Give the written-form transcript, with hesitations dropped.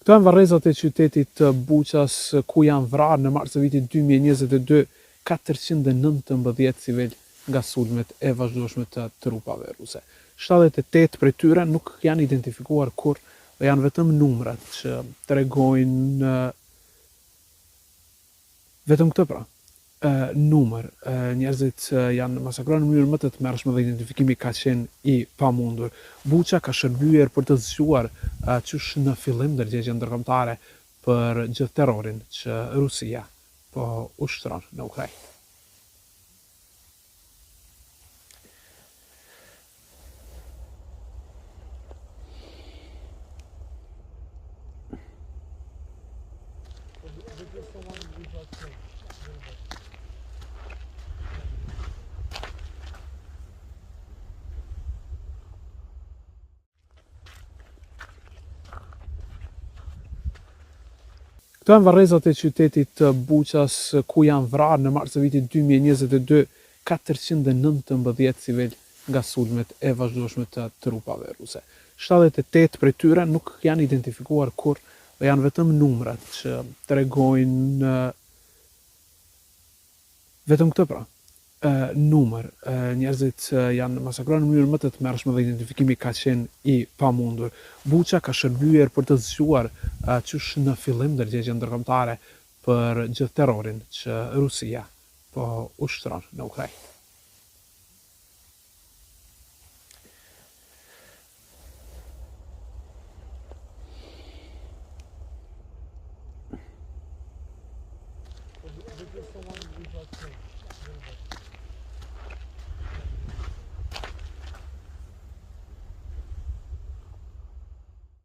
Këto janë varrezat e qytetit të Buqas, ku janë vrarë në mars të vitit 2022 419 civil nga sulmet e vazhdueshme të trupave ruse. 78 prej tyre nuk janë identifikuar kurrë dhe janë vetëm numrat që tregojnë vetëm këtë pra. Numër, njerëzit janë masakruar në mënyrë më të tmerrshme dhe identifikimi ka qenë i pamundur. Buqa ka shërbyer për të zgjuar qysh në fillim ndërgjegjën ndërkombëtare për gjithë terrorin që Rusia po ushtron në Ukrainë. Këto janë varrezat e qytetit të Buqas, ku janë vrarë në mars të vitit 2022 419 civil nga sulmet e vazhdueshme të trupave ruse. 78 prej tyre nuk janë identifikuar kurrë dhe janë vetëm numrat që tregojnë vetëm këtë pra. Numër, njerëzit janë masakruar në mënyrë më të tmerrshme dhe identifikimi ka qenë i pamundur. Buqa ka shërbyer për të zgjuar qysh në fillim ndërgjegjën ndërkombëtare për gjithë terrorin që Rusia po ushtron në Ukrainë.